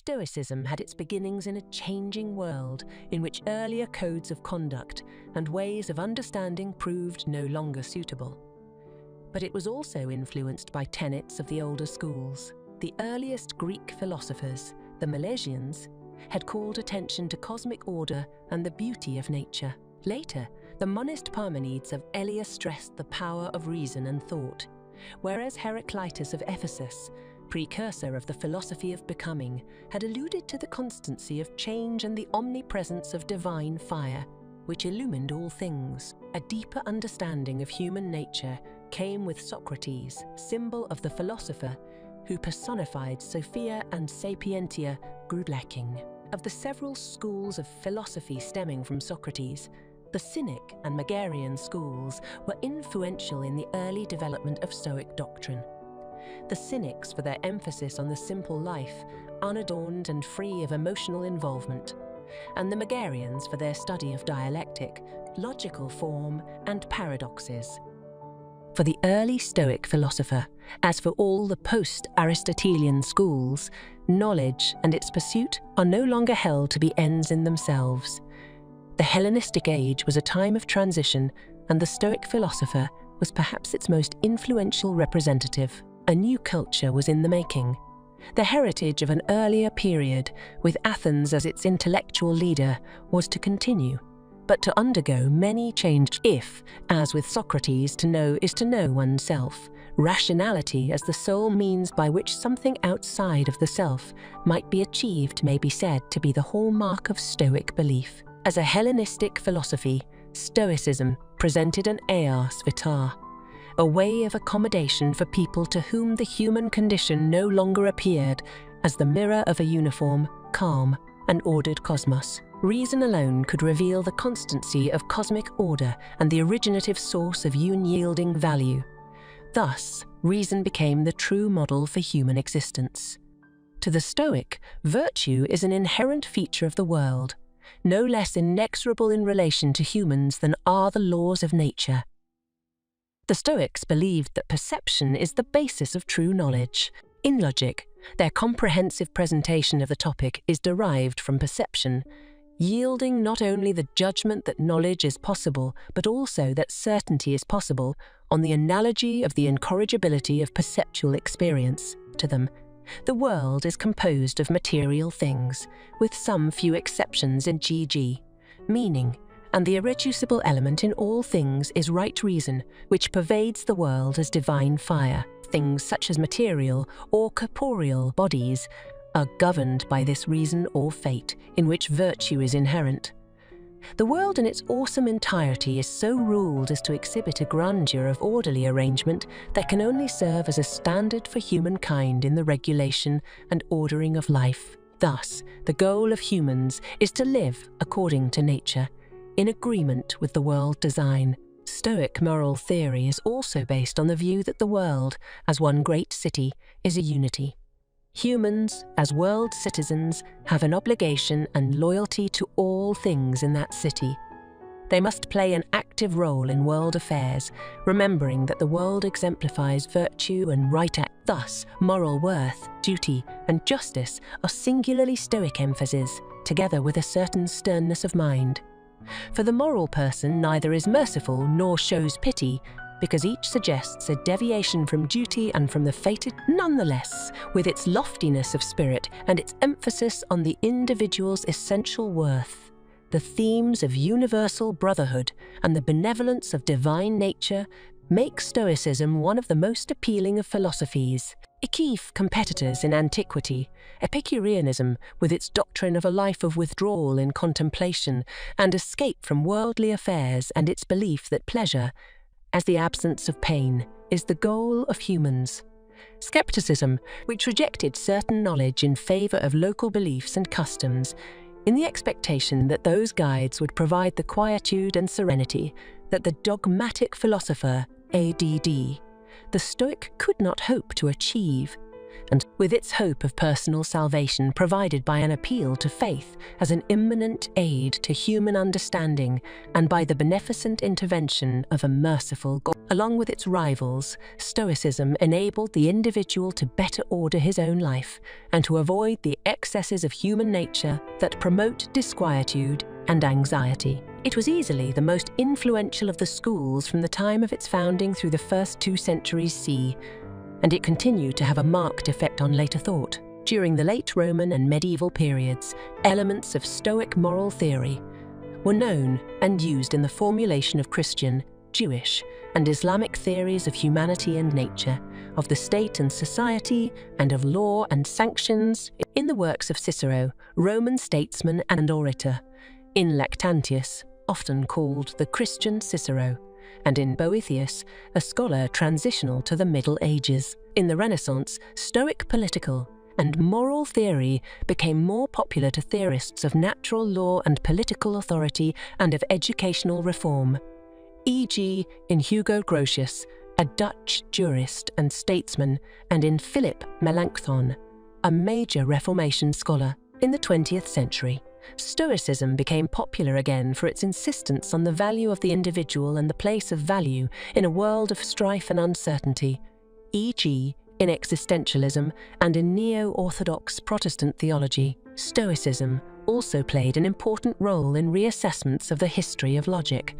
Stoicism had its beginnings in a changing world in which earlier codes of conduct and ways of understanding proved no longer suitable. But it was also influenced by tenets of the older schools. The earliest Greek philosophers, the Milesians, had called attention to cosmic order and the beauty of nature. Later, the monist Parmenides of Elea stressed the power of reason and thought, whereas Heraclitus of Ephesus, precursor of the philosophy of becoming, had alluded to the constancy of change and the omnipresence of divine fire, which illumined all things. A deeper understanding of human nature came with Socrates, symbol of the philosopher, who personified Sophia and Sapientia, grew lacking. Of the several schools of philosophy stemming from Socrates, the Cynic and Megarian schools were influential in the early development of Stoic doctrine. The Cynics for their emphasis on the simple life, unadorned and free of emotional involvement, and the Megarians for their study of dialectic, logical form, and paradoxes. For the early Stoic philosopher, as for all the post-Aristotelian schools, knowledge and its pursuit are no longer held to be ends in themselves. The Hellenistic age was a time of transition, and the Stoic philosopher was perhaps its most influential representative. A new culture was in the making. The heritage of an earlier period, with Athens as its intellectual leader, was to continue, but to undergo many changes if, as with Socrates, to know is to know oneself. Rationality as the sole means by which something outside of the self might be achieved may be said to be the hallmark of Stoic belief. As a Hellenistic philosophy, Stoicism presented an eos vitae, a way of accommodation for people to whom the human condition no longer appeared as the mirror of a uniform, calm, and ordered cosmos. Reason alone could reveal the constancy of cosmic order and the originative source of unyielding value. Thus, reason became the true model for human existence. To the Stoic, virtue is an inherent feature of the world, no less inexorable in relation to humans than are the laws of nature. The Stoics believed that perception is the basis of true knowledge. In logic, their comprehensive presentation of the topic is derived from perception, yielding not only the judgment that knowledge is possible, but also that certainty is possible on the analogy of the incorrigibility of perceptual experience. To them, the world is composed of material things, with some few exceptions in g.g. meaning, and the irreducible element in all things is right reason, which pervades the world as divine fire. Things such as material or corporeal bodies are governed by this reason or fate, in which virtue is inherent. The world in its awesome entirety is so ruled as to exhibit a grandeur of orderly arrangement that can only serve as a standard for humankind in the regulation and ordering of life. Thus, the goal of humans is to live according to nature, in agreement with the world design. Stoic moral theory is also based on the view that the world, as one great city, is a unity. Humans, as world citizens, have an obligation and loyalty to all things in that city. They must play an active role in world affairs, remembering that the world exemplifies virtue and right act. Thus, moral worth, duty, and justice are singularly Stoic emphases, together with a certain sternness of mind. For the moral person neither is merciful nor shows pity, because each suggests a deviation from duty and from the fated. Nonetheless, with its loftiness of spirit and its emphasis on the individual's essential worth, the themes of universal brotherhood and the benevolence of divine nature make Stoicism one of the most appealing of philosophies. Chief competitors in antiquity, Epicureanism, with its doctrine of a life of withdrawal in contemplation and escape from worldly affairs, and its belief that pleasure, as the absence of pain, is the goal of humans. Skepticism, which rejected certain knowledge in favor of local beliefs and customs, in the expectation that those guides would provide the quietude and serenity that the dogmatic philosopher, ADD, the Stoic could not hope to achieve. and with its hope of personal salvation provided by an appeal to faith as an immanent aid to human understanding and by the beneficent intervention of a merciful God. Along with its rivals, Stoicism enabled the individual to better order his own life and to avoid the excesses of human nature that promote disquietude and anxiety. It was easily the most influential of the schools from the time of its founding through the first 2 centuries C, and it continued to have a marked effect on later thought. During the late Roman and medieval periods, elements of Stoic moral theory were known and used in the formulation of Christian, Jewish, and Islamic theories of humanity and nature, of the state and society, and of law and sanctions in the works of Cicero, Roman statesman and orator, in Lactantius, often called the Christian Cicero, and in Boethius, a scholar transitional to the Middle Ages. In the Renaissance, Stoic political and moral theory became more popular to theorists of natural law and political authority and of educational reform, e.g. in Hugo Grotius, a Dutch jurist and statesman, and in Philip Melanchthon, a major Reformation scholar. In the 20th century, Stoicism became popular again for its insistence on the value of the individual and the place of value in a world of strife and uncertainty, e.g. in existentialism and in neo-orthodox Protestant theology. Stoicism also played an important role in reassessments of the history of logic.